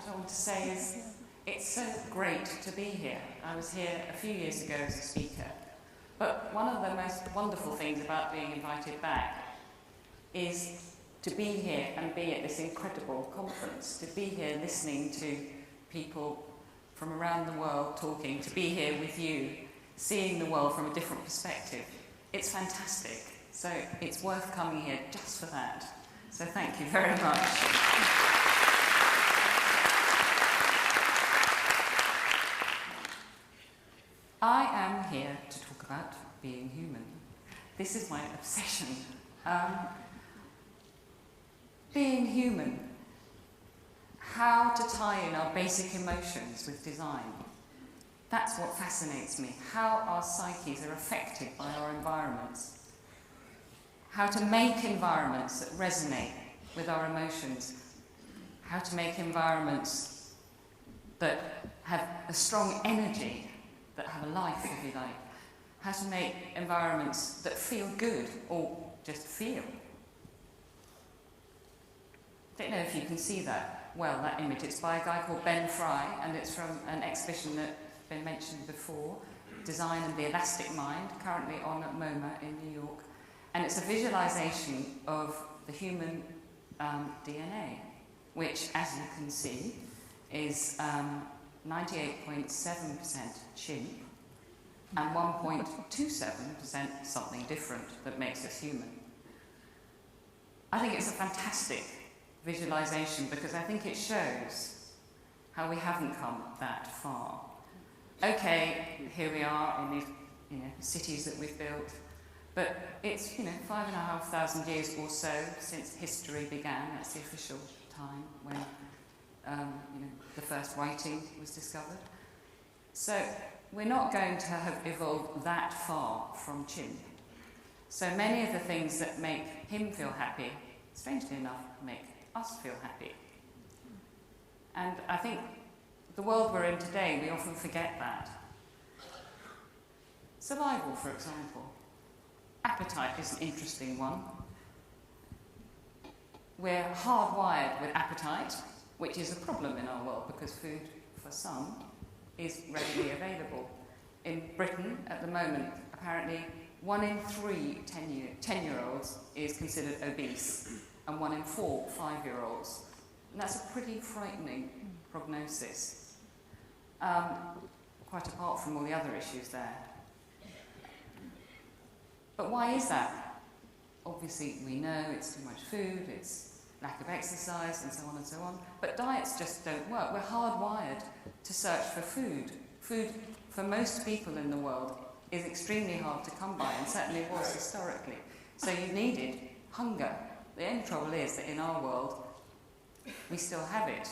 I want to say is it's so great to be here. I was here a few years ago as a speaker, but one of the most wonderful things about being invited back is to be here and be at this incredible conference, to be here listening to people from around the world talking, to be here with you, seeing the world from a different perspective. It's fantastic. So it's worth coming here just for that. So thank you very much. I am here to talk about being human. This is my obsession. Being human. How to tie in our basic emotions with design. That's what fascinates me. How our psyches are affected by our environments. How to make environments that resonate with our emotions. How to make environments that have a strong energy, that have a life, if you like. How to make environments that feel good, or just feel. I don't know if you can see that. Well, that image, it's by a guy called Ben Fry, and it's from an exhibition that's been mentioned before, Design and the Elastic Mind, currently on at MoMA in New York. And it's a visualization of the human DNA, which, as you can see, is 98.7% chimp and 1.27% something different that makes us human. I think it's a fantastic visualization because I think it shows how we haven't come that far. Okay, here we are in these cities that we've built, but it's 5,500 years or so since history began. That's the official time when the first writing was discovered. So we're not going to have evolved that far from chimp. So many of the things that make him feel happy, strangely enough, make us feel happy. And I think the world we're in today, we often forget that. Survival, for example. Appetite is an interesting one. We're hardwired with appetite, which is a problem in our world because food, for some, is readily available. In Britain, at the moment, apparently 1 in 3 10-year-olds is considered obese, and 1 in 4 5-year-olds. And that's a pretty frightening prognosis, quite apart from all the other issues there. But why is that? Obviously, we know it's too much food, it's lack of exercise, and so on and so on. But diets just don't work. We're hardwired to search for food. Food, for most people in the world, is extremely hard to come by, and certainly was historically. So you needed hunger. The only trouble is that in our world, we still have it,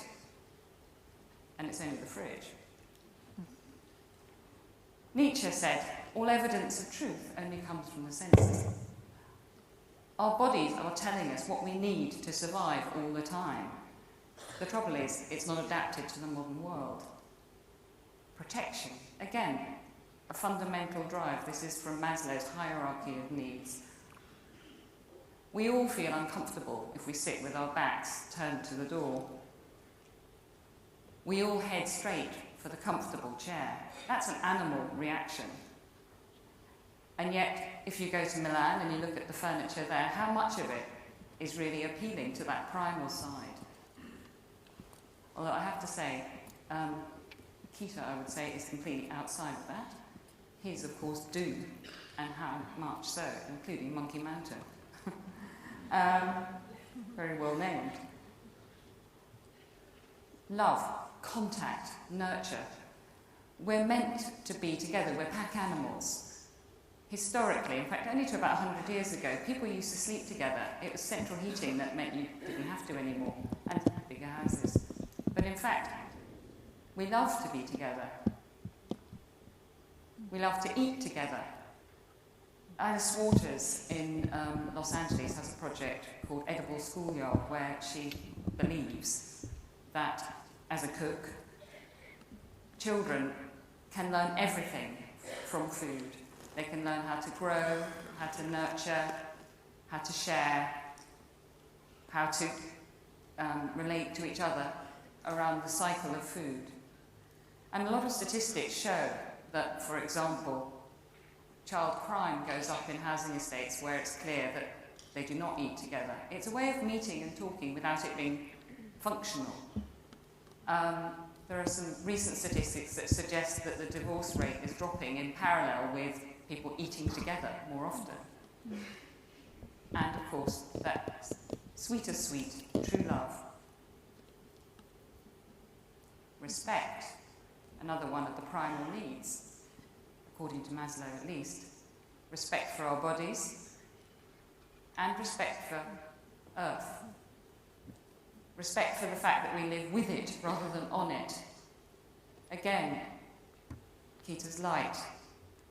and it's only the fridge. Nietzsche said, all evidence of truth only comes from the senses. Our bodies are telling us what we need to survive all the time. The trouble is, it's not adapted to the modern world. Protection, again, a fundamental drive. This is from Maslow's hierarchy of needs. We all feel uncomfortable if we sit with our backs turned to the door. We all head straight for the comfortable chair. That's an animal reaction. And yet, if you go to Milan and you look at the furniture there, how much of it is really appealing to that primal side? Although I have to say, Kita, I would say, is completely outside of that. His, of course, do, and how much so, including Monkey Mountain. Very well named. Love, contact, nurture. We're meant to be together. We're pack animals. Historically, in fact, only to about 100 years ago, people used to sleep together. It was central heating that meant you didn't have to anymore, and bigger houses. But in fact, we love to be together. We love to eat together. Alice Waters in Los Angeles has a project called Edible Schoolyard, where she believes that, as a cook, children can learn everything from food. They can learn how to grow, how to nurture, how to share, how to relate to each other around the cycle of food. And a lot of statistics show that, for example, child crime goes up in housing estates where it's clear that they do not eat together. It's a way of meeting and talking without it being functional. There are some recent statistics that suggest that the divorce rate is dropping in parallel with people eating together more often. And of course, that sweetest sweet, true love. Respect, another one of the primal needs, according to Maslow at least. Respect for our bodies and respect for Earth. Respect for the fact that we live with it rather than on it. Again, Keita's light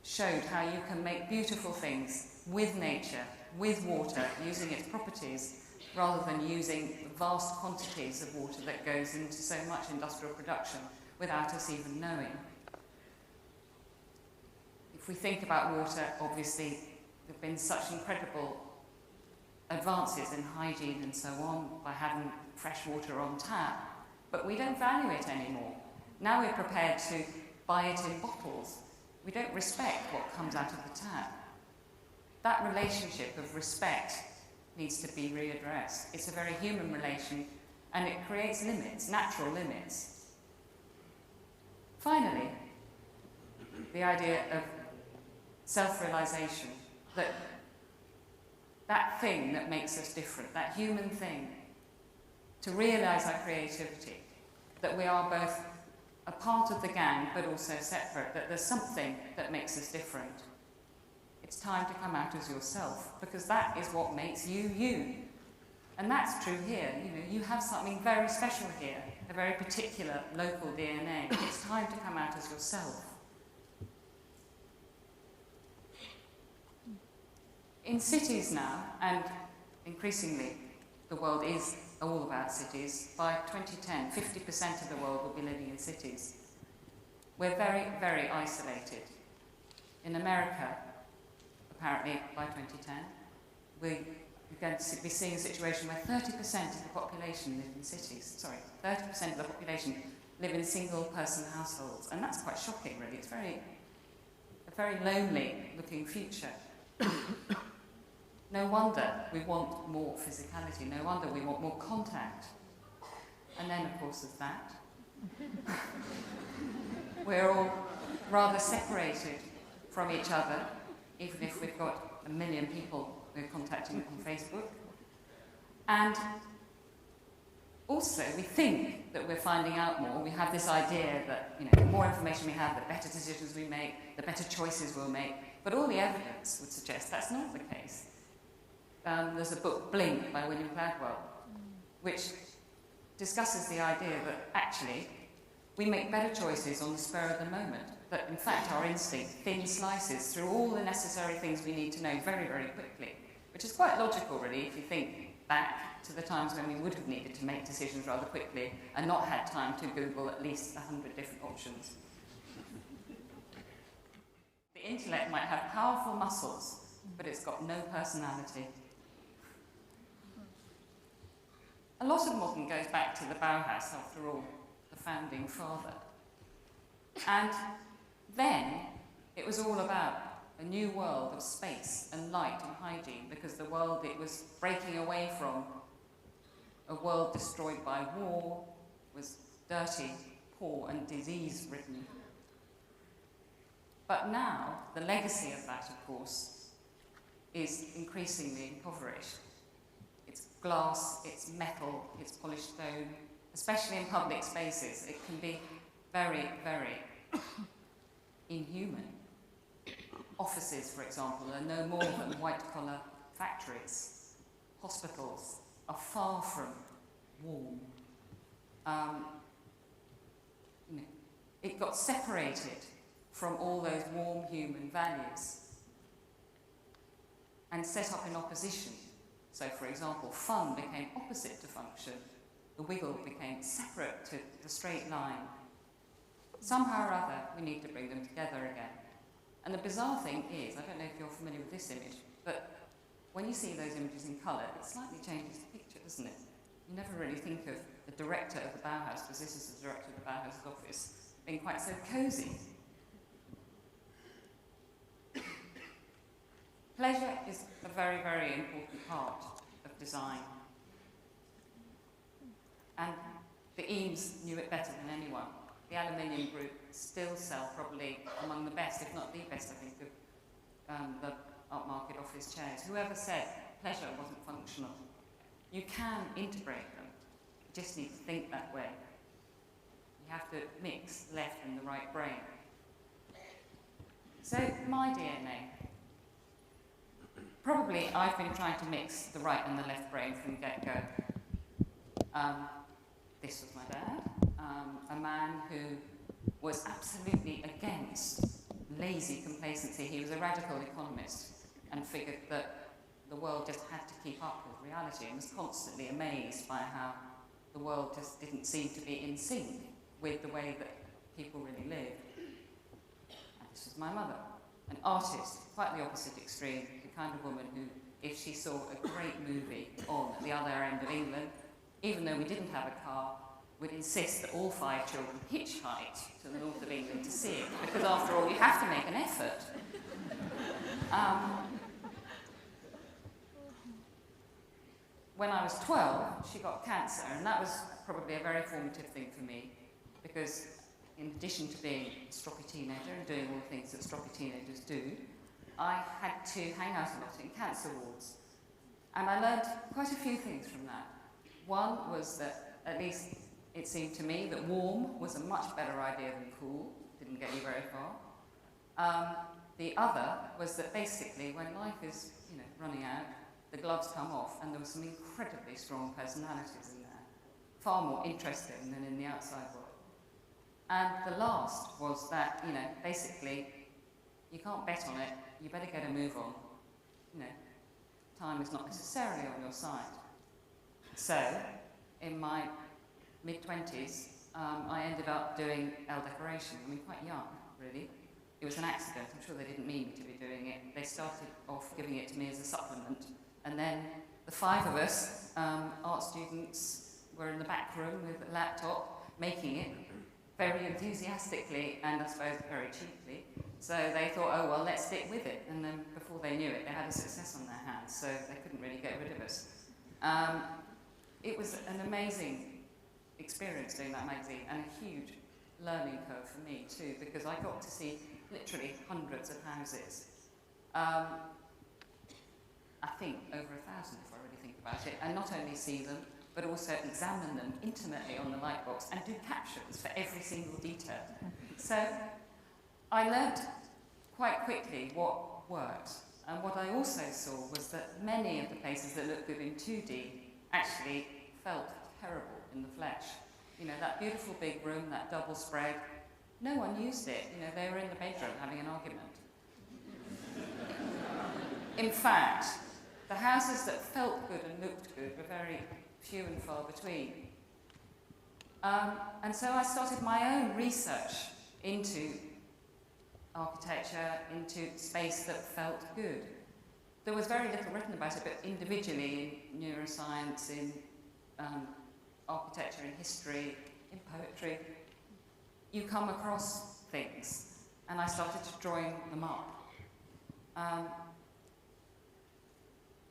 showed how you can make beautiful things with nature, with water, using its properties, rather than using vast quantities of water that goes into so much industrial production without us even knowing. If we think about water, obviously, there have been such incredible advances in hygiene and so on by having fresh water on tap, but we don't value it anymore. Now we're prepared to buy it in bottles. We don't respect what comes out of the tap. That relationship of respect needs to be readdressed. It's a very human relation, and it creates limits, natural limits. Finally, the idea of self-realization, that thing that makes us different, that human thing, to realize our creativity, that we are both a part of the gang but also separate, that there's something that makes us different. It's time to come out as yourself, because that is what makes you you. And that's true here. You have something very special here, a very particular local DNA. It's time to come out as yourself. In cities now, and increasingly the world is all about cities, by 2010, 50% of the world will be living in cities. We're very, very isolated. In America, apparently by 2010, we're going to be seeing a situation where 30% of the population live in cities. 30% of the population live in single-person households. And that's quite shocking, really. It's a very lonely-looking future. No wonder we want more physicality. No wonder we want more contact. And then, of course, there's that. We're all rather separated from each other, even if we've got 1 million people we're contacting on Facebook. And also, we think that we're finding out more. We have this idea that, the more information we have, the better decisions we make, the better choices we'll make. But all the evidence would suggest that's not the case. There's a book, Blink, by William Gladwell, which discusses the idea that actually we make better choices on the spur of the moment, that in fact our instinct thin slices through all the necessary things we need to know very, very quickly, which is quite logical, really, if you think back to the times when we would have needed to make decisions rather quickly and not had time to Google at least 100 different options. The intellect might have powerful muscles, but it's got no personality. A lot of modern goes back to the Bauhaus, after all, the founding father. And then it was all about a new world of space and light and hygiene, because the world it was breaking away from, a world destroyed by war, was dirty, poor and disease-ridden. But now, the legacy of that, of course, is increasingly impoverished. It's glass, it's metal, it's polished stone, especially in public spaces. It can be very, very inhuman. Offices, for example, are no more than white-collar factories. Hospitals are far from warm. It got separated from all those warm human values and set up in opposition. So, for example, fun became opposite to function. The wiggle became separate to the straight line. Somehow or other, we need to bring them together again. And the bizarre thing is, I don't know if you're familiar with this image, but when you see those images in colour, it slightly changes the picture, doesn't it? You never really think of the director of the Bauhaus, because this is the director of the Bauhaus office, being quite so cosy. Pleasure is a very, very important part of design. And the Eames knew it better than anyone. The Aluminium Group still sell probably among the best, if not the best, I think, of the art market office chairs. Whoever said pleasure wasn't functional. You can integrate them. You just need to think that way. You have to mix the left and the right brain. So my DNA. Probably I've been trying to mix the right and the left brain from the get-go. This was my dad, a man who was absolutely against lazy complacency. He was a radical economist and figured that the world just had to keep up with reality, and was constantly amazed by how the world just didn't seem to be in sync with the way that people really lived. And this was my mother, an artist, quite the opposite extreme, the kind of woman who, if she saw a great movie on at the other end of England, even though we didn't have a car, would insist that all 5 children hitchhiked to the north of England to see it, because after all, you have to make an effort. When I was 12, she got cancer, and that was probably a very formative thing for me, because in addition to being a stroppy teenager and doing all the things that stroppy teenagers do, I had to hang out a lot in cancer wards. And I learned quite a few things from that. One was that, at least it seemed to me, that warm was a much better idea than cool. Didn't get you very far. The other was that basically when life is, running out, the gloves come off, and there were some incredibly strong personalities in there, far more interesting than in the outside world. And the last was that, basically, you can't bet on it, you better get a move on. Time is not necessarily on your side. So, in my mid-20s, I ended up doing Elle decoration. Quite young, really. It was an accident. I'm sure they didn't mean me to be doing it. They started off giving it to me as a supplement. And then the 5 of us, art students, were in the back room with a laptop, making it very enthusiastically and I suppose very cheaply. So they thought, oh, well, let's stick with it. And then before they knew it, they had a success on their hands, so they couldn't really get rid of us. It was an amazing experience doing that magazine, and a huge learning curve for me too, because I got to see literally hundreds of houses. I think over 1,000 if I really think about it, and not only see them, but also examine them intimately on the light box and do captions for every single detail. So I learnt quite quickly what worked, and what I also saw was that many of the places that looked good in 2D actually felt terrible in the flesh. That beautiful big room, that double spread, no one used it. They were in the bedroom having an argument. In fact, the houses that felt good and looked good were very few and far between. And so I started my own research into architecture, into space that felt good. There was very little written about it, but individually in neuroscience, in architecture, in history, in poetry, you come across things, and I started drawing them up.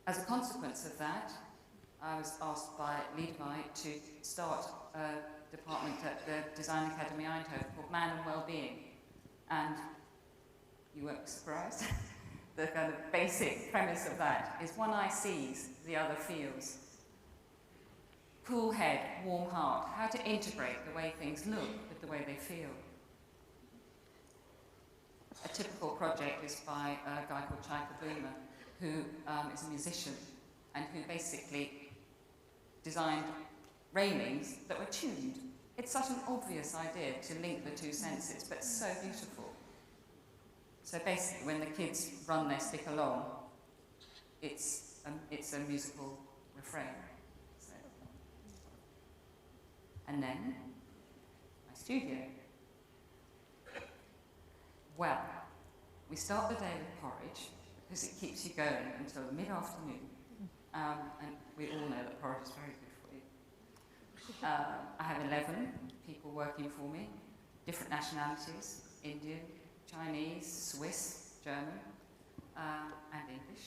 As a consequence of that, I was asked by Indaba to start a department at the Design Academy Eindhoven called Man and Wellbeing. And you won't be surprised. The kind of basic premise of that is one eye sees, the other feels. Cool head, warm heart, how to integrate the way things look with the way they feel. A typical project is by a guy called Chaika Boomer, who is a musician and who basically designed railings that were tuned. It's such an obvious idea to link the two senses, but so beautiful. So basically, when the kids run their stick along, it's a musical refrain. So. And then, my studio. Well, we start the day with porridge, because it keeps you going until mid-afternoon. And we all know that porridge is very good for you. I have 11 people working for me, different nationalities, Indian, Chinese, Swiss, German, and English.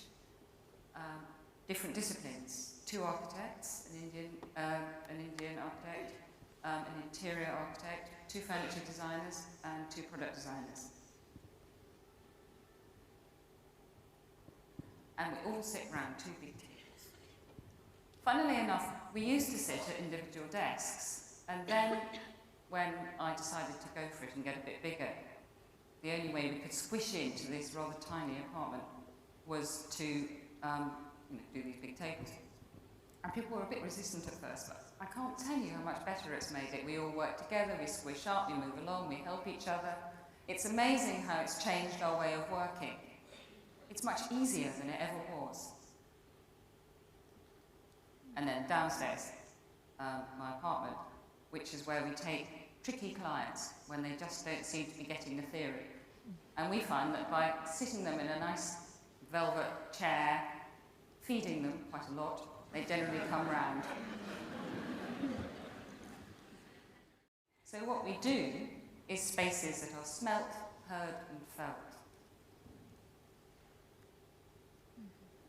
Different disciplines, 2 architects, an Indian architect, an interior architect, 2 furniture designers, and 2 product designers. And we all sit round 2 big tables. Funnily enough, we used to sit at individual desks, and then when I decided to go for it and get a bit bigger, the only way we could squish into this rather tiny apartment was to do these big tables. And people were a bit resistant at first, but I can't tell you how much better it's made it. We all work together, we squish up, we move along, we help each other. It's amazing how it's changed our way of working. It's much easier than it ever was. And then downstairs, my apartment, which is where we take tricky clients when they just don't seem to be getting the theory. And we find that by sitting them in a nice velvet chair, feeding them quite a lot, they generally come round. So what we do is spaces that are smelt, heard and felt.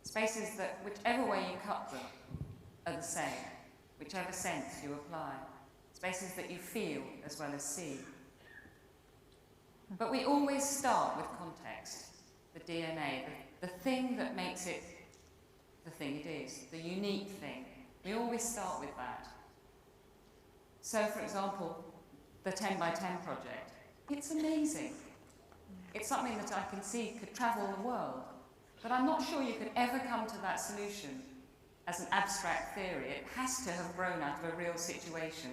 Spaces that, whichever way you cut them, are the same, whichever sense you apply. Spaces that you feel as well as see. But we always start with context, the DNA, the thing that makes it the thing it is, the unique thing. We always start with that. So, for example, the 10 by 10 project, it's amazing. It's something that I can see could travel the world. But I'm not sure you could ever come to that solution as an abstract theory. It has to have grown out of a real situation,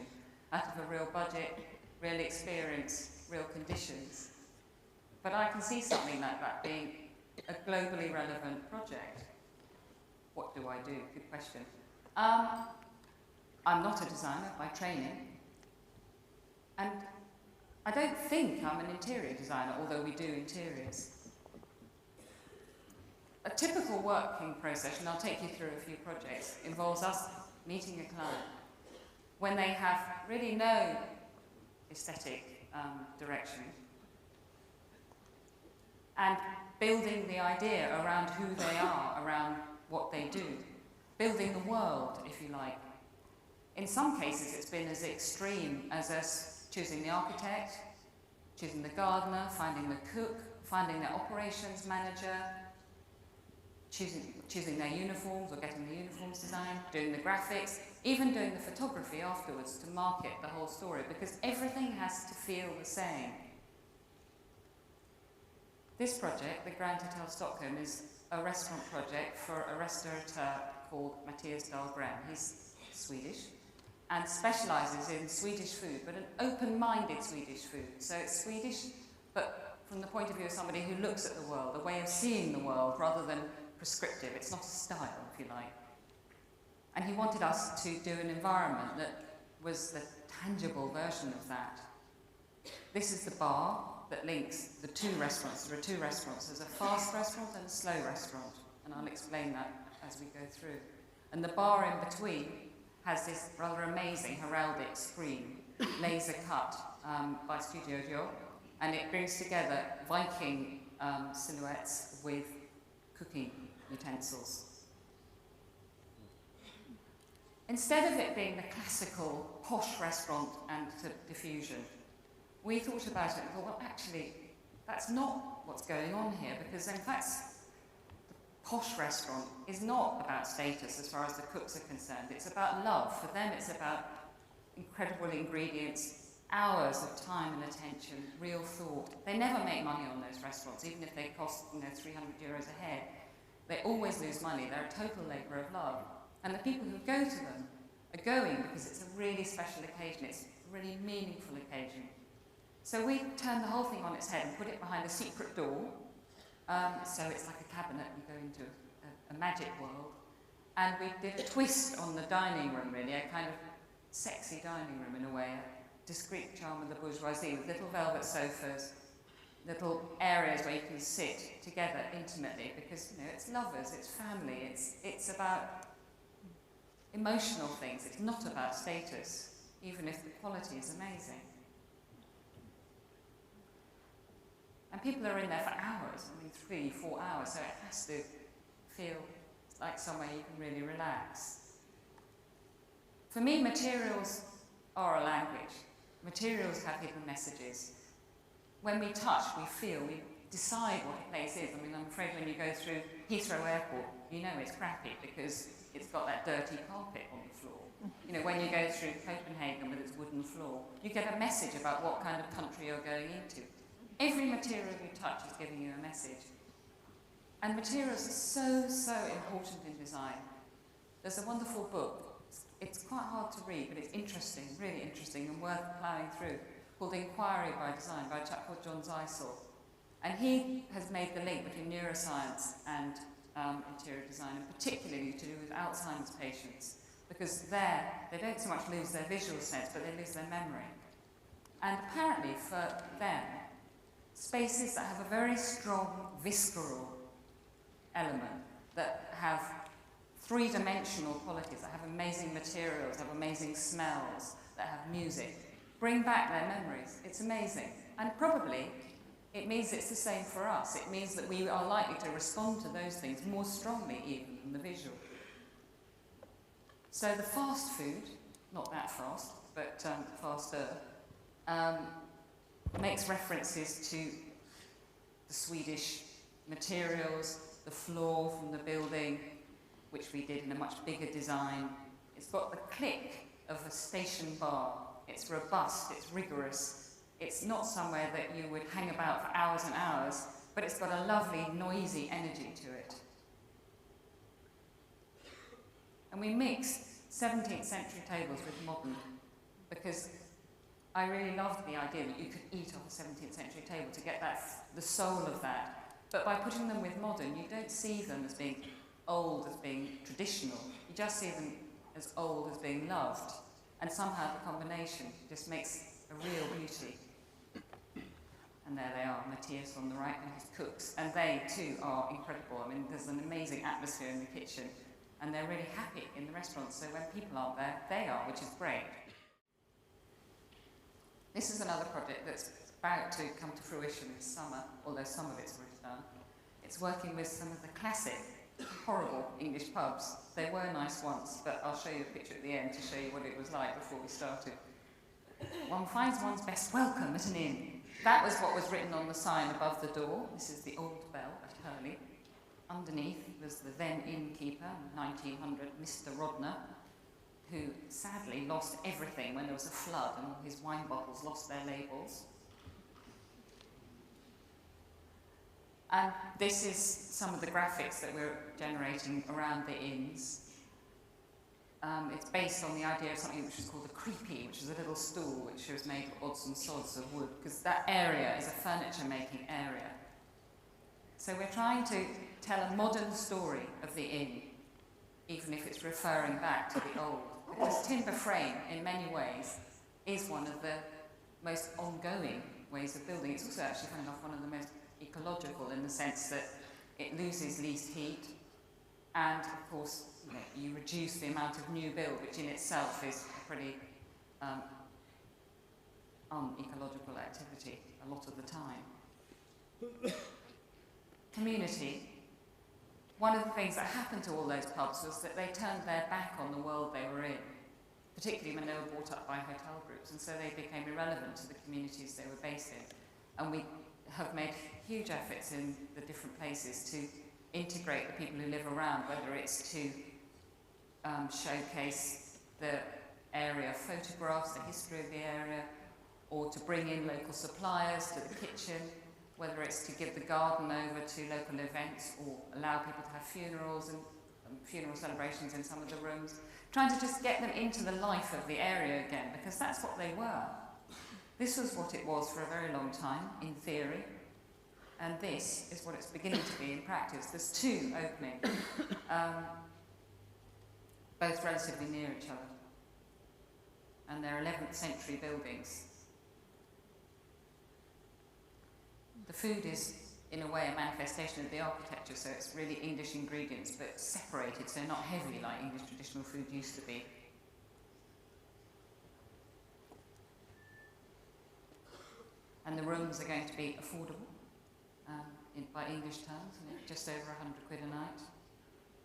out of a real budget, real experience, real conditions. But I can see something like that being a globally relevant project. What do I do? Good question. I'm not a designer by training. And I don't think I'm an interior designer, although we do interiors. A typical working process, and I'll take you through a few projects, involves us meeting a client when they have really no aesthetic direction and building the idea around who they are, around what they do, building the world, if you like. In some cases, it's been as extreme as us choosing the architect, choosing the gardener, finding the cook, finding their operations manager, choosing their uniforms or getting the uniforms designed, doing the graphics, even doing the photography afterwards to market the whole story, because everything has to feel the same. This project, the Grand Hotel Stockholm, is a restaurant project for a restaurateur called Mattias Dahlgren. He's Swedish and specialises in Swedish food, but an open-minded Swedish food. So it's Swedish, but from the point of view of somebody who looks at the world, a way of seeing the world rather than prescriptive. It's not a style, if you like. And he wanted us to do an environment that was the tangible version of that. This is the bar that links the 2 restaurants. There are 2 restaurants. There's a fast restaurant and a slow restaurant, and I'll explain that as we go through. And the bar in between has this rather amazing heraldic screen, laser cut by Studio Dio, and it brings together Viking silhouettes with cooking utensils. Instead of it being the classical posh restaurant and diffusion, we thought about it and thought, well, actually, that's not what's going on here, because in fact, the posh restaurant is not about status as far as the cooks are concerned. It's about love. For them, it's about incredible ingredients, hours of time and attention, real thought. They never make money on those restaurants, even if they cost, 300 euros a head. They always lose money. They're a total labour of love. And the people who go to them are going because it's a really special occasion. It's a really meaningful occasion. So we turned the whole thing on its head and put it behind a secret door. So it's like a cabinet. You go into a magic world. And we did a twist on the dining room, really, a kind of sexy dining room in a way, a discreet charm of the bourgeoisie, with little velvet sofas, little areas where you can sit together intimately, because it's lovers, it's family, it's about emotional things. It's not about status. even if the quality is amazing. And people are in there for hours, 3, 4 hours, so it has to feel like somewhere you can really relax. For me, materials are a language. Materials have hidden messages. When we touch, we feel, we decide what a place is. I'm afraid when you go through Heathrow Airport, you know it's crappy because it's got that dirty carpet on the floor. When you go through Copenhagen with its wooden floor, you get a message about what kind of country you're going into. Every material you touch is giving you a message. And materials are so important in design. There's a wonderful book. It's quite hard to read, but it's interesting, really interesting, and worth ploughing through, called Inquiry by Design, by a chap called John Zeisel. And he has made the link between neuroscience and interior design, and particularly to do with Alzheimer's patients, because they don't so much lose their visual sense, but they lose their memory. And apparently for them, spaces that have a very strong visceral element, that have three-dimensional qualities, that have amazing materials, have amazing smells, that have music, bring back their memories. It's amazing. And probably it means it's the same for us. It means that we are likely to respond to those things more strongly even than the visual. So the fast food, not that fast, but faster, makes references to the Swedish materials, the floor from the building, which we did in a much bigger design. It's got the click of a station bar. It's robust, it's rigorous. It's not somewhere that you would hang about for hours and hours, but it's got a lovely, noisy energy to it. And we mixed 17th century tables with modern, because I really loved the idea that you could eat off a 17th century table to get the soul of that. But by putting them with modern, you don't see them as being old, as being traditional. You just see them as old, as being loved. And somehow the combination just makes a real beauty. And there they are, Matthias on the right and his cooks. And they too are incredible. There's an amazing atmosphere in the kitchen. And they're really happy in the restaurant. So when people aren't there, they are, which is great. This is another project that's about to come to fruition this summer, although some of it's already done. It's working with some of the classic, horrible English pubs. They were nice once, but I'll show you a picture at the end to show you what it was like before we started. One finds one's best welcome at an inn. That was what was written on the sign above the door. This is the old bell at Hurley. Underneath was the then innkeeper, 1900, Mr. Rodner, who sadly lost everything when there was a flood and all his wine bottles lost their labels. And this is some of the graphics that we're generating around the inns. It's based on the idea of something which is called a creepy, which is a little stool which was made of odds and sods of wood, because that area is a furniture-making area. So we're trying to tell a modern story of the inn, even if it's referring back to the old. Because timber frame, in many ways, is one of the most ongoing ways of building. It's also actually, funny enough, one of the most ecological in the sense that it loses least heat, and of course you reduce the amount of new build, which in itself is a pretty unecological activity a lot of the time. Community. One of the things that happened to all those pubs was that they turned their back on the world they were in, particularly when they were bought up by hotel groups, and so they became irrelevant to the communities they were based in. And we have made huge efforts in the different places to integrate the people who live around, whether it's to showcase the area photographs, the history of the area, or to bring in local suppliers to the kitchen, whether it's to give the garden over to local events or allow people to have funerals and funeral celebrations in some of the rooms, trying to just get them into the life of the area again, because that's what they were. This was what it was for a very long time, in theory, and this is what it's beginning to be in practice. There's two opening, both relatively near each other, and they're 11th century buildings. The food is, in a way, a manifestation of the architecture, so it's really English ingredients, but separated, so not heavy like English traditional food used to be. and the rooms are going to be affordable by English terms, just over 100 quid a night.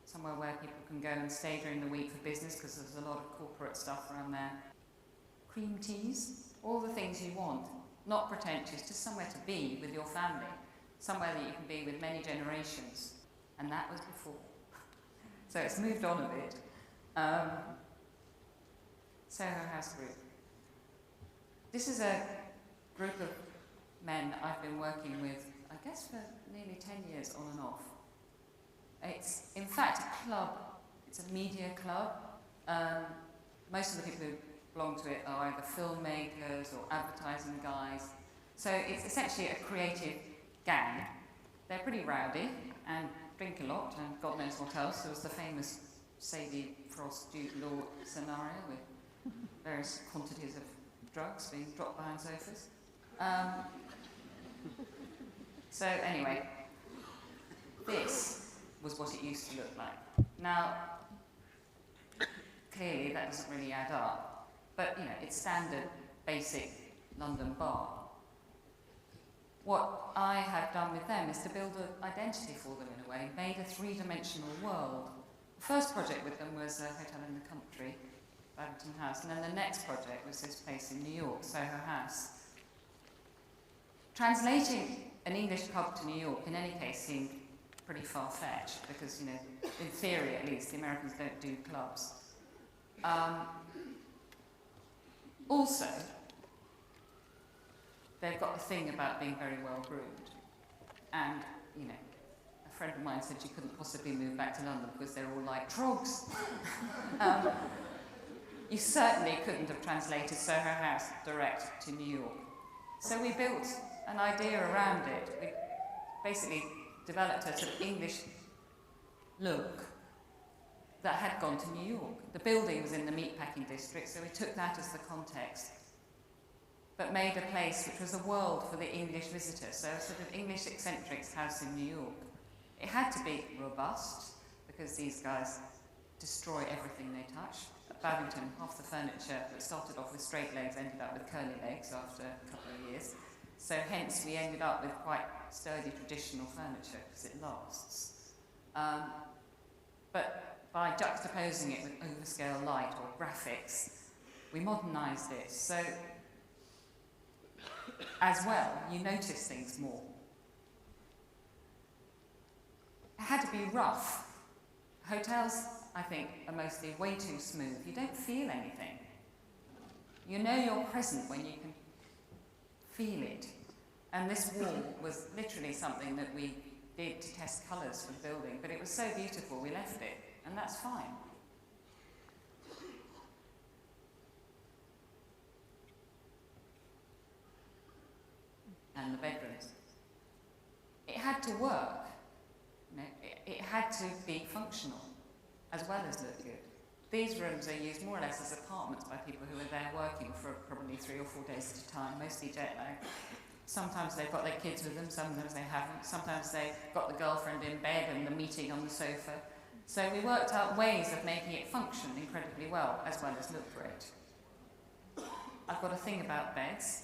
Somewhere where people can go and stay during the week for business, because there's a lot of corporate stuff around there. Cream teas, all the things you want, not pretentious, just somewhere to be with your family, somewhere that you can be with many generations. And that was before. So it's moved on a bit. Soho House Group. This is a group of men I've been working with, I guess, for nearly 10 years on and off. It's, in fact, a club. It's a media club. Most of the people who belong to it are either filmmakers or advertising guys. So it's essentially a creative gang. They're pretty rowdy and drink a lot, and God knows what else. There was the famous Sadie Frost Jude Law scenario with various quantities of drugs being dropped behind sofas. So anyway, this was what it used to look like. Now, clearly that doesn't really add up, but it's standard, basic London bar. What I have done with them is to build an identity for them in a way, made a three-dimensional world. The first project with them was a hotel in the country, Babington House, and then the next project was this place in New York, Soho House. Translating an English pub to New York, in any case, seemed pretty far-fetched, because, in theory at least, the Americans don't do clubs. Also, they've got a thing about being very well groomed. And, a friend of mine said she couldn't possibly move back to London because they're all like trogs. You certainly couldn't have translated Soho House direct to New York. So we built an idea around it. We basically developed a sort of English look that had gone to New York. The building was in the meatpacking district, so we took that as the context, but made a place which was a world for the English visitor, so a sort of English eccentrics house in New York. It had to be robust, because these guys destroy everything they touch. At Babington, half the furniture that started off with straight legs ended up with curly legs after a couple of years. So hence we ended up with quite sturdy traditional furniture, because it lasts. But by juxtaposing it with overscale light or graphics, we modernised it. So, as well, you notice things more. It had to be rough. Hotels, I think, are mostly way too smooth. You don't feel anything. You know you're present when you can feel it. And this wall was literally something that we did to test colours for the building, but it was so beautiful we left it, and that's fine. And the bedrooms. It had to work. It had to be functional, as well as look good. These rooms are used more or less as apartments by people who are there working for probably 3 or 4 days at a time, mostly jet lag. Sometimes they've got their kids with them, sometimes they haven't. Sometimes they've got the girlfriend in bed and the meeting on the sofa. So we worked out ways of making it function incredibly well, as look great. I've got a thing about beds.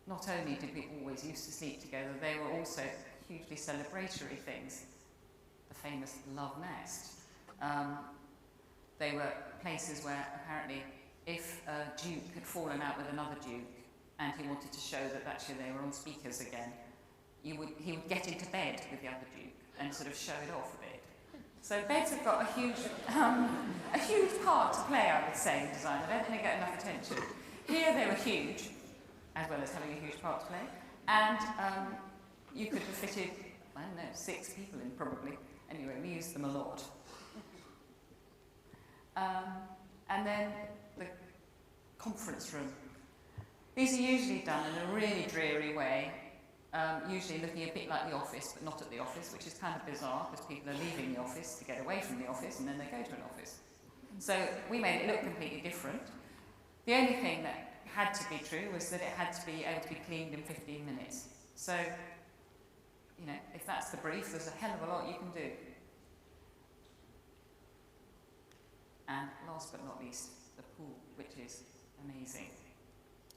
Not only did we always used to sleep together, they were also hugely celebratory things. The famous love nest. They were places where apparently if a duke had fallen out with another duke and he wanted to show that actually they were on speakers again, he would get into bed with the other duke and sort of show it off a bit. So beds have got a huge part to play, I would say, in design. I don't think they get enough attention. Here they were huge, as well as having a huge part to play, and you could have fitted, I don't know, 6 people in probably. Anyway, we used them a lot. And then the conference room. These are usually done in a really dreary way, usually looking a bit like the office, but not at the office, which is kind of bizarre, because people are leaving the office to get away from the office, and then they go to an office. So we made it look completely different. The only thing that had to be true was that it had to be able to be cleaned in 15 minutes. So, if that's the brief, there's a hell of a lot you can do. And last but not least, the pool, which is amazing.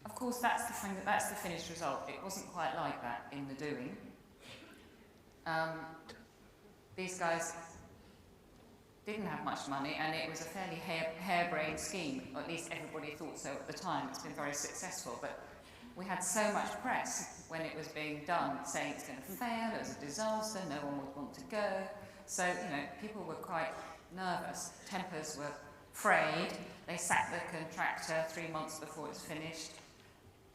Of course, course, that's the finished result. It wasn't quite like that in the doing. These guys didn't have much money, and it was a fairly harebrained scheme, or at least everybody thought so at the time. It's been very successful, but we had so much press when it was being done, saying it's going to fail, it was a disaster, no one would want to go. So, people were quite nervous. Tempers were frayed. They sacked the contractor 3 months before it's finished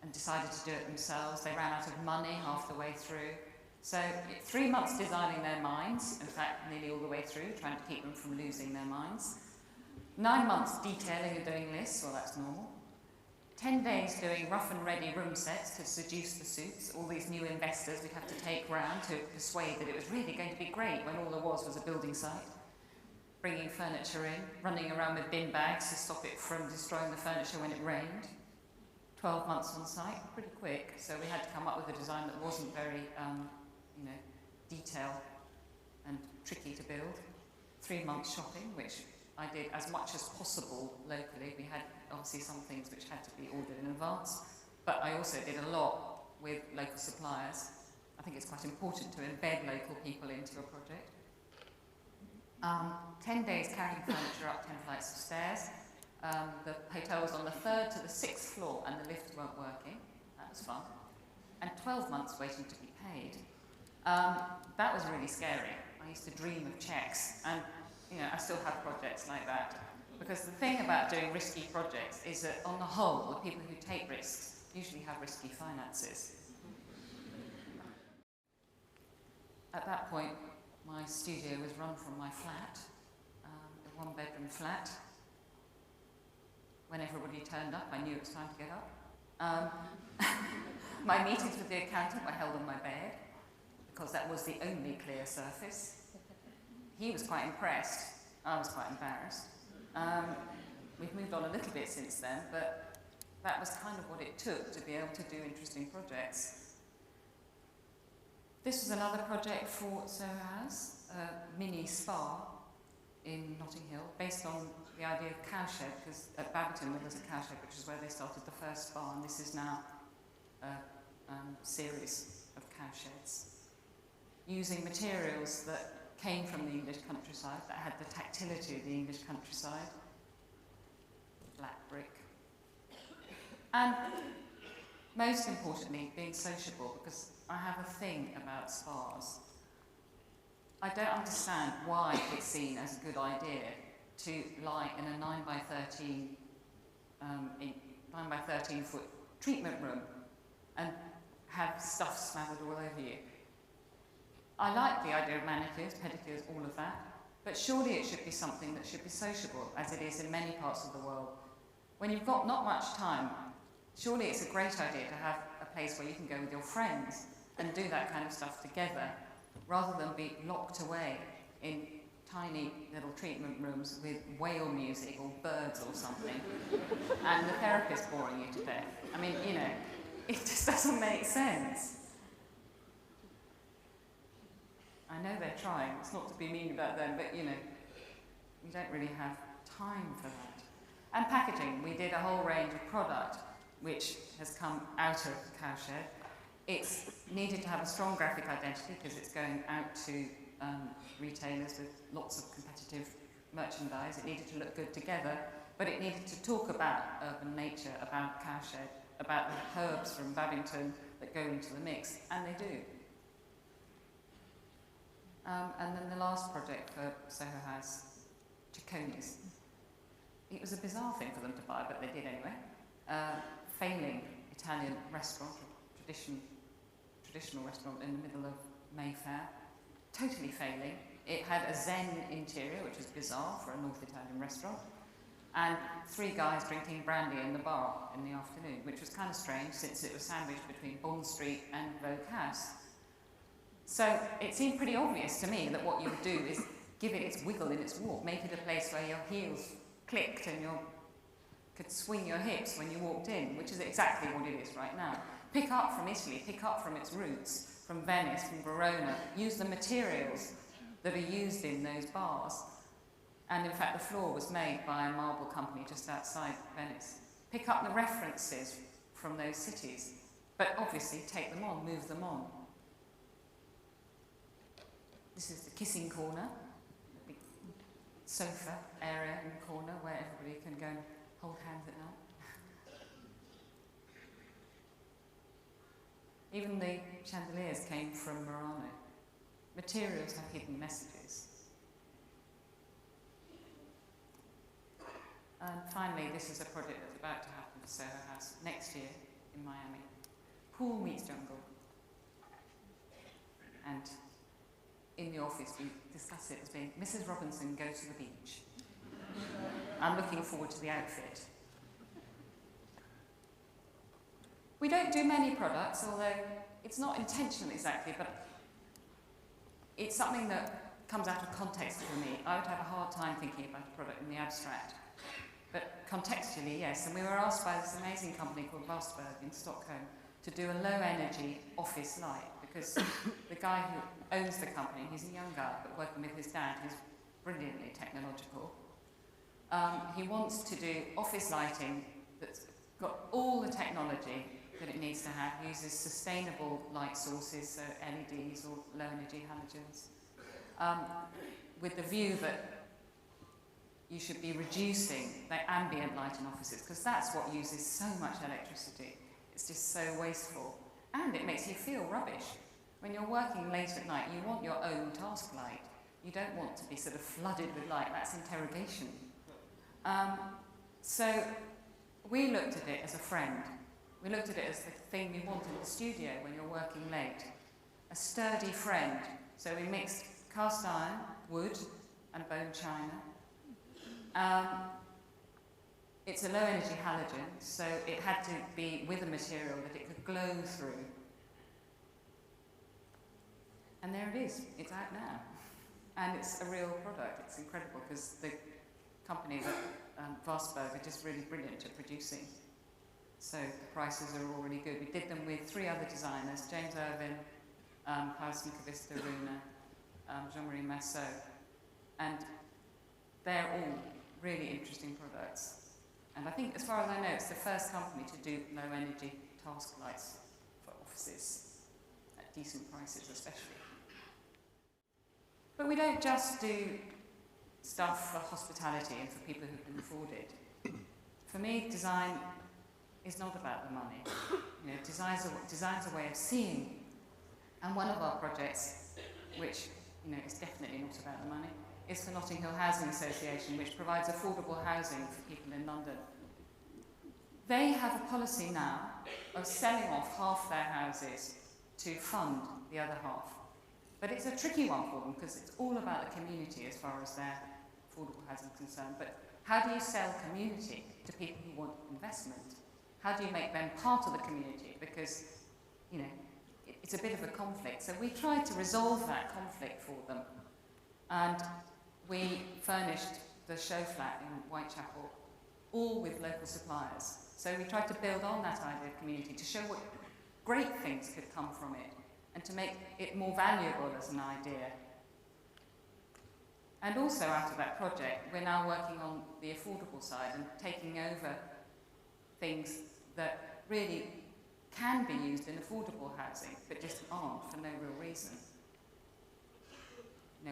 and decided to do it themselves. They ran out of money half the way through. So 3 months designing their minds, in fact, nearly all the way through, trying to keep them from losing their minds. 9 months detailing and doing lists, well, that's normal. 10 days doing rough and ready room sets to seduce the suits, all these new investors we'd have to take round to persuade that it was really going to be great when all there was a building site. Bringing furniture in, running around with bin bags to stop it from destroying the furniture when it rained. 12 months on site, pretty quick, so we had to come up with a design that wasn't very detailed and tricky to build. 3 months shopping, which I did as much as possible locally. We had obviously some things which had to be ordered in advance, but I also did a lot with local suppliers. I think it's quite important to embed local people into a project. 10 days carrying furniture up 10 flights of stairs. The hotel was on the 3rd to the 6th floor and the lifts weren't working. That was fun. And 12 months waiting to be paid. That was really scary. I used to dream of checks, and I still have projects like that. Because the thing about doing risky projects is that on the whole, the people who take risks usually have risky finances. At that point, my studio was run from my flat, a one-bedroom flat. When everybody turned up, I knew it was time to get up. My meetings with the accountant were held on my bed, because that was the only clear surface. He was quite impressed. I was quite embarrassed. We've moved on a little bit since then, but that was kind of what it took to be able to do interesting projects. This was another project for Soho House, a mini spa in Notting Hill, based on the idea of cowshed, because at Babbington there was a cowshed, which is where they started the first spa, and this is now a series of cowsheds, using materials that came from the English countryside, that had the tactility of the English countryside, black brick. And most importantly, being sociable, because I have a thing about spas. I don't understand why it's seen as a good idea to lie in a 9 by 13 foot treatment room and have stuff smothered all over you. I like the idea of manicures, pedicures, all of that, but surely it should be something that should be sociable, as it is in many parts of the world. When you've got not much time, surely it's a great idea to have a place where you can go with your friends and do that kind of stuff together, rather than be locked away in tiny little treatment rooms with whale music or birds or something, and the therapist boring you to death. I mean, it just doesn't make sense. I know they're trying, it's not to be mean about them, but we don't really have time for that. And packaging, we did a whole range of product which has come out of Cowshed. It's needed to have a strong graphic identity because it's going out to retailers with lots of competitive merchandise. It needed to look good together, but it needed to talk about urban nature, about Cowshed, about the herbs from Babbington that go into the mix, and they do. And then the last project for Soho House, Ciccone's. It was a bizarre thing for them to buy, but they did anyway. Failing Italian restaurant, traditional restaurant in the middle of Mayfair. Totally failing. It had a Zen interior, which was bizarre for a North Italian restaurant, and 3 guys drinking brandy in the bar in the afternoon, which was kind of strange since it was sandwiched between Bond Street and Vogue House. So it seemed pretty obvious to me that what you would do is give it its wiggle in its walk, make it a place where your heels clicked and you could swing your hips when you walked in, which is exactly what it is right now. Pick up from Italy, pick up from its roots, from Venice, from Verona, use the materials that are used in those bars. And in fact, the floor was made by a marble company just outside Venice. Pick up the references from those cities. But obviously take them on, move them on. This is the kissing corner, the big sofa area in the corner where everybody can go and hold hands at night. Even the chandeliers came from Murano. Materials have hidden messages. And finally, this is a project that's about to happen for Soho House next year in Miami. Pool meets jungle. And in the office, we discuss it as being Mrs. Robinson goes to the beach. I'm looking forward to the outfit. We don't do many products, although it's not intentional exactly, but it's something that comes out of context for me. I would have a hard time thinking about a product in the abstract. But contextually, yes, and we were asked by this amazing company called Vastberg in Stockholm to do a low-energy office light, because the guy who owns the company, he's a young guy, but working with his dad, who's brilliantly technological, he wants to do office lighting that's got all the technology that it needs to have, uses sustainable light sources, so LEDs or low-energy halogens, with the view that you should be reducing the ambient light in offices, because that's what uses so much electricity. It's just so wasteful. And it makes you feel rubbish. When you're working late at night, you want your own task light. You don't want to be sort of flooded with light. That's interrogation. So we looked at it as a friend. We looked at it as the thing we want in the studio when you're working late. A sturdy friend. So we mixed cast iron, wood, and bone china. It's a low-energy halogen, so it had to be with a material that it could glow through. And there it is. It's out now. And it's a real product. It's incredible, because the company that Vastberg are just really brilliant at producing. So the prices are all really good. We did them with 3 other designers, James Irvin, Klaus Kavista Runa, Jean-Marie Massot. And they're all really interesting products. And I think, as far as I know, it's the first company to do low-energy task lights for offices at decent prices, especially. But we don't just do stuff for hospitality and for people who can afford it. For me, design is not about the money. You know, design's a way of seeing. And one of our projects, which is definitely not about the money, is for Notting Hill Housing Association, which provides affordable housing for people in London. They have a policy now of selling off half their houses to fund the other half. But it's a tricky one for them, because it's all about the community as far as their affordable housing is concerned. But how do you sell community to people who want investment? How do you make them part of the community? Because, it's a bit of a conflict. So we tried to resolve that conflict for them. And we furnished the show flat in Whitechapel, all with local suppliers. So we tried to build on that idea of community to show what great things could come from it and to make it more valuable as an idea. And also out of that project, we're now working on the affordable side and taking over things that really can be used in affordable housing, but just aren't for no real reason.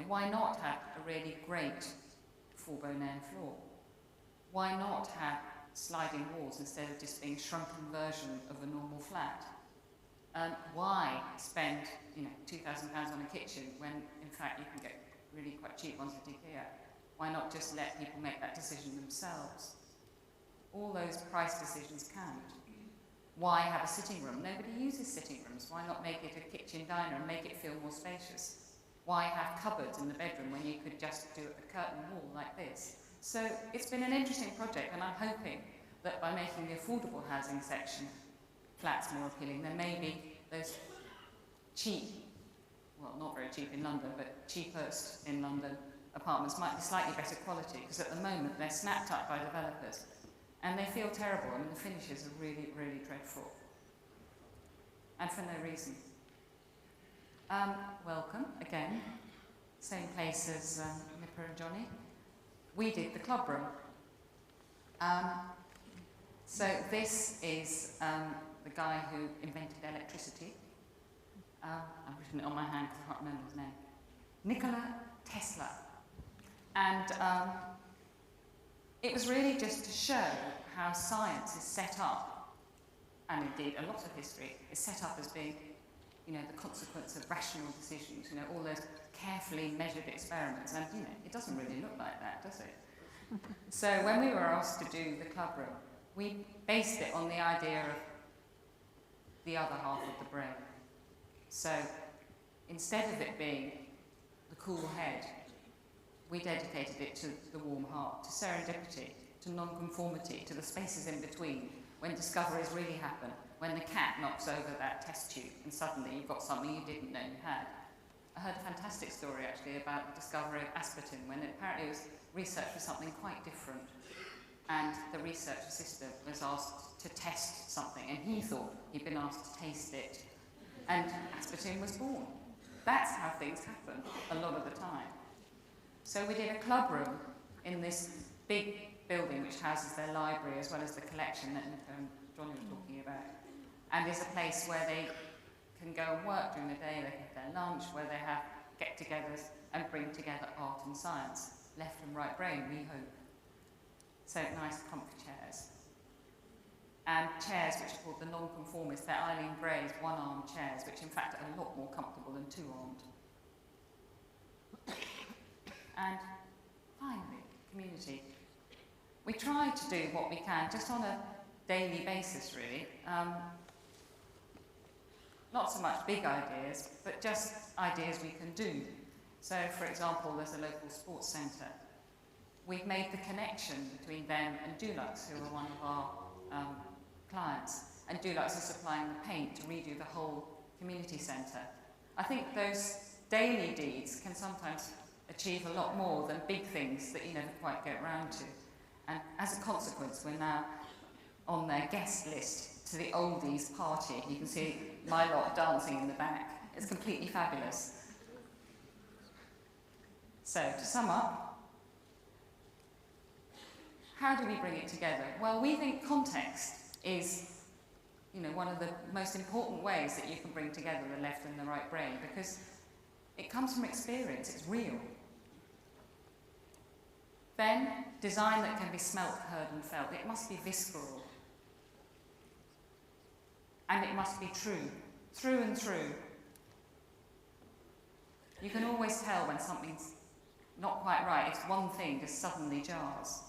Why not have a really great full-bone-air floor? Why not have sliding walls instead of just being a shrunken version of a normal flat? Why spend £2,000 on a kitchen when, in fact, you can get really quite cheap ones at IKEA? Why not just let people make that decision themselves? All those price decisions count. Why have a sitting room? Nobody uses sitting rooms. Why not make it a kitchen diner and make it feel more spacious? Why have cupboards in the bedroom when you could just do a curtain wall like this? So it's been an interesting project, and I'm hoping that by making the affordable housing section flats more appealing, then maybe those cheap, well, not very cheap in London, but cheapest in London apartments might be slightly better quality, because at the moment they're snapped up by developers and they feel terrible. I mean, the finishes are really, really dreadful, and for no reason. Welcome again, same place as Nipper and Johnny. We did the club room. So this is the guy who invented electricity. I've written it on my hand because I can't remember his name. Nikola Tesla. And it was really just to show how science is set up, and indeed a lot of history is set up as being, you know, the consequence of rational decisions, you know, all those carefully measured experiments, and, you know, it doesn't really look like that, does it? So when we were asked to do the club room, we based it on the idea of the other half of the brain. So instead of it being the cool head, we dedicated it to the warm heart, to serendipity, to non-conformity, to the spaces in between, when discoveries really happen, when the cat knocks over that test tube and suddenly you've got something you didn't know you had. I heard a fantastic story actually about the discovery of aspartame, when it apparently was research for something quite different, and the research assistant was asked to test something, and he thought he'd been asked to taste it, and aspartame was born. That's how things happen a lot of the time. So we did a club room in this big building which houses their library as well as the collection that Nico and Johnny were talking about, and is a place where they can go and work during the day, they have their lunch, where they have get-togethers and bring together art and science, left and right brain, we hope. So nice comfy chairs. And chairs which are called the non-conformist, they're Eileen Bray's one-armed chairs, which in fact are a lot more comfortable than two-armed. And finally, community. We try to do what we can, just on a daily basis really. Not so much big ideas, but just ideas we can do. So, for example, there's a local sports centre. We've made the connection between them and Dulux, who are one of our clients. And Dulux is supplying the paint to redo the whole community centre. I think those daily deeds can sometimes achieve a lot more than big things that you never quite get round to. And as a consequence, we're now on their guest list to the oldies party. You can see my lot dancing in the back. It's completely fabulous. So, to sum up, how do we bring it together? Well, we think context is, you know, one of the most important ways that you can bring together the left and the right brain, because it comes from experience, it's real. Then, design that can be smelt, heard and felt. It must be visceral. And it must be true, through and through. You can always tell when something's not quite right, if one thing just suddenly jars.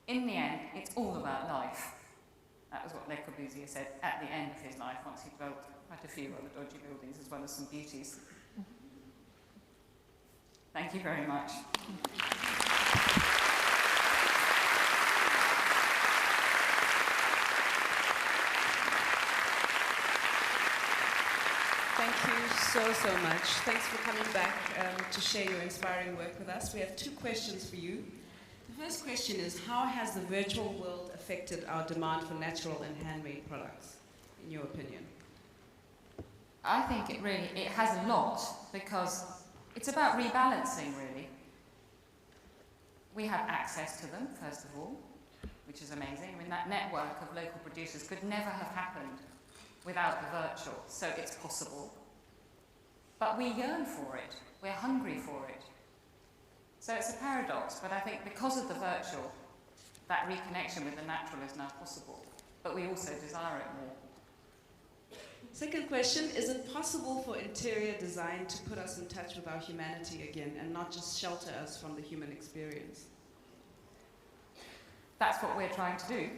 In the end, it's all about life. That was what Le Corbusier said at the end of his life, once he built quite a few other dodgy buildings as well as some beauties. Thank you very much. Thank you so much. Thanks for coming back to share your inspiring work with us. We have two questions for you. The first question is, how has the virtual world affected our demand for natural and handmade products, in your opinion? I think it has a lot, because it's about rebalancing, really. We have access to them, first of all, which is amazing. I mean, that network of local producers could never have happened without the virtual, so it's possible. But we yearn for it, we're hungry for it. So it's a paradox, but I think because of the virtual, that reconnection with the natural is now possible, but we also desire it more. Second question, is it possible for interior design to put us in touch with our humanity again and not just shelter us from the human experience? That's what we're trying to do.